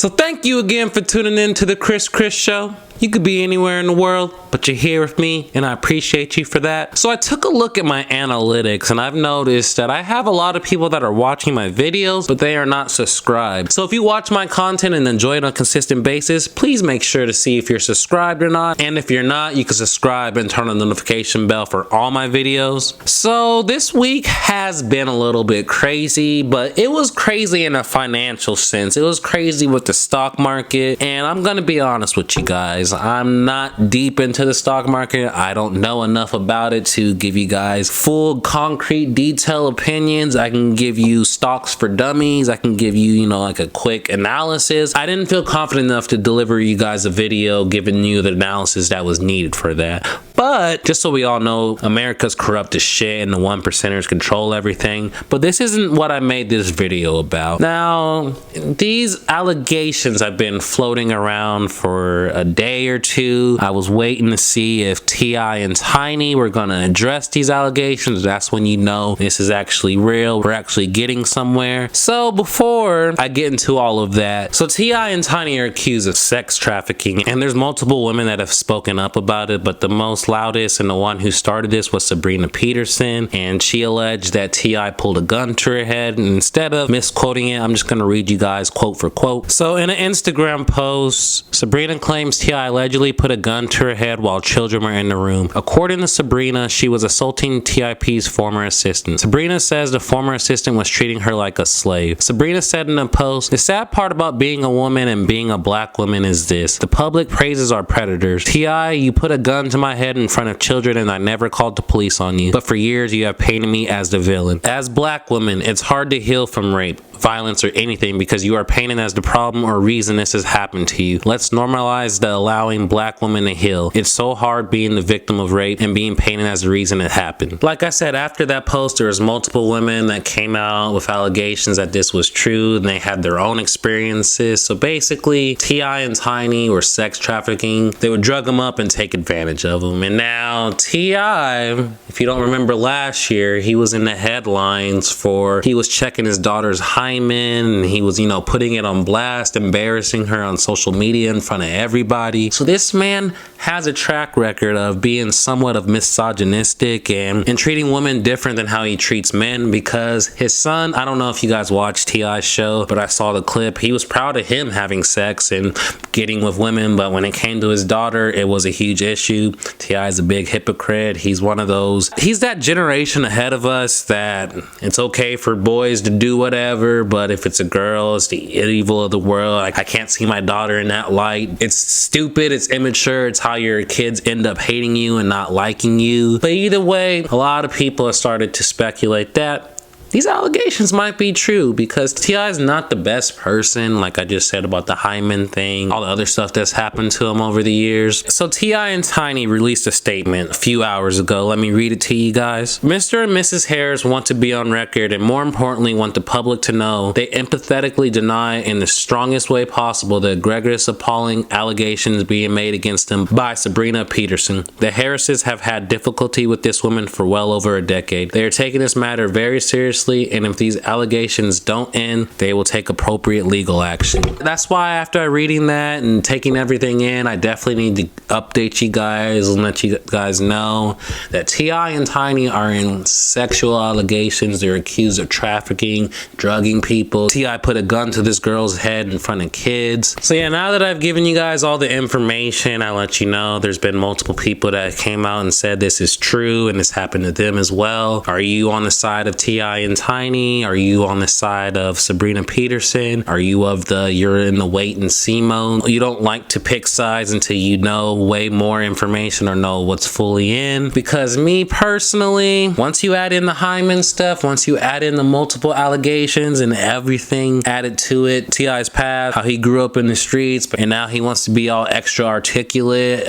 So thank you again for tuning in to the Chris Show. You could be anywhere in the world, but you're here with me, and I appreciate you for that. So I took a look at my analytics, and I've noticed that I have a lot of people that are watching my videos, but they are not subscribed. So if you watch my content and enjoy it on a consistent basis, please make sure to see if you're subscribed or not. And if you're not, you can subscribe and turn on the notification bell for all my videos. So this week has been a little bit crazy, but it was crazy in a financial sense. It was crazy with the stock market, and I'm gonna be honest with you guys. I'm not deep into the stock market. I don't know enough about it to give you guys full, concrete, detailed opinions. I can give you stocks for dummies. I can give you, like a quick analysis. I didn't feel confident enough to deliver you guys a video giving you the analysis that was needed for that. But just so we all know, America's corrupt as shit and the 1%ers control everything. But this isn't what I made this video about. Now, these allegations have been floating around for a day or two. I was waiting to see if T.I. and Tiny were gonna address these allegations. That's when you know this is actually real. We're actually getting somewhere. So before I get into all of that, so T.I. and Tiny are accused of sex trafficking, and there's multiple women that have spoken up about it, but the most loudest and the one who started this was Sabrina Peterson, and she alleged that T.I. pulled a gun to her head, and instead of misquoting it, I'm just gonna read you guys quote for quote. So in an Instagram post, Sabrina claims T.I. allegedly put a gun to her head while children were in the room. According to Sabrina, she was assaulting TIP's former assistant. Sabrina says the former assistant was treating her like a slave. Sabrina said in a post, "The sad part about being a woman and being a black woman is this. The public praises our predators. T.I., you put a gun to my head in front of children and I never called the police on you. But for years you have painted me as the villain. As black women, it's hard to heal from rape, violence, or anything because you are painted as the problem or reason this has happened to you. Let's normalize the allowing black women to heal. It's so hard being the victim of rape and being painted as the reason it happened." Like I said, after that post, there was multiple women that came out with allegations that this was true and they had their own experiences. So basically, T.I. and Tiny were sex trafficking. They would drug them up and take advantage of them. And now T.I., if you don't remember last year, he was in the headlines for he was checking his daughter's hymen and he was, putting it on blast, embarrassing her on social media in front of everybody. So this man has a track record of being somewhat of misogynistic and treating women different than how he treats men, because his son, I don't know if you guys watched T.I.'s show, but I saw the clip. He was proud of him having sex and getting with women, but when it came to his daughter, it was a huge issue. T.I. is a big hypocrite. He's one of those, he's that generation ahead of us that it's okay for boys to do whatever, but if it's a girl, it's the evil of the world. I can't see my daughter in that light. It's stupid, it's immature, it's how your kids end up hating you and not liking you. But either way, a lot of people have started to speculate that these allegations might be true because T.I. is not the best person, like I just said about the hymen thing, all the other stuff that's happened to him over the years. So T.I. and Tiny released a statement a few hours ago. Let me read it to you guys. "Mr. and Mrs. Harris want to be on record and more importantly want the public to know they empathetically deny in the strongest way possible the egregious, appalling allegations being made against them by Sabrina Peterson. The Harrises have had difficulty with this woman for well over a decade. They are taking this matter very seriously, and if these allegations don't end, they will take appropriate legal action." That's why after reading that and taking everything in, I definitely need to update you guys and let you guys know that T.I. and Tiny are in sexual allegations. They're accused of trafficking, drugging people. T.I. put a gun to this girl's head in front of kids. So yeah, now that I've given you guys all the information, I let you know there's been multiple people that came out and said this is true and this happened to them as well. Are you on the side of T.I. and Tiny? Are you on the side of Sabrina Peterson? Are you of the you're in the wait and see mode? You don't like to pick sides until you know way more information or know what's fully in. Because me personally, once you add in the hymen stuff, once you add in the multiple allegations and everything added to it, T.I.'s past, how he grew up in the streets, and now he wants to be all extra articulate,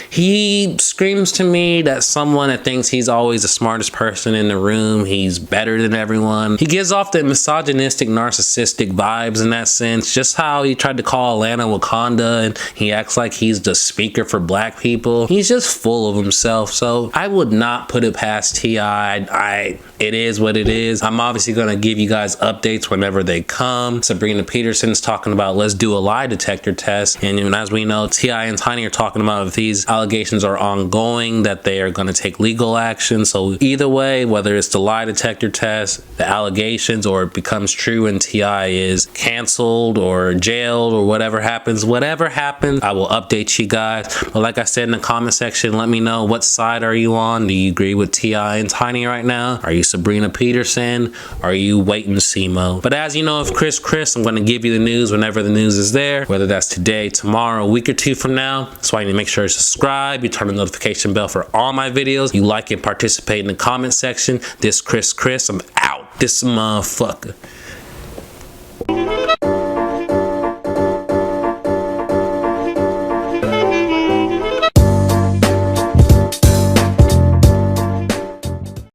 he screams to me that someone that thinks he's always the smartest person in the room. He's better than everyone. He gives off the misogynistic, narcissistic vibes in that sense. Just how he tried to call Atlanta Wakanda and he acts like he's the speaker for black people. He's just full of himself. So I would not put it past T.I. It is what it is. I'm obviously going to give you guys updates whenever they come. Sabrina Peterson's talking about let's do a lie detector test. And as we know, T.I. and Tiny are talking about if these allegations are ongoing, that they are going to take legal action. So either way, whether it's the lie detector test, the allegations, or it becomes true and T.I. is canceled or jailed or whatever happens, I will update you guys. But like I said in the comment section, let me know what side are you on. Do you agree with T.I. and Tiny right now? Are you Sabrina Peterson? Are you wait and see mode? But as you know, if Chris, I'm going to give you the news whenever the news is there, whether that's today, tomorrow, a week or two from now. So you need to make sure you subscribe, you turn the notification bell for all my videos, you like and participate in the comment section. This Chris, I'm out. This motherfucker.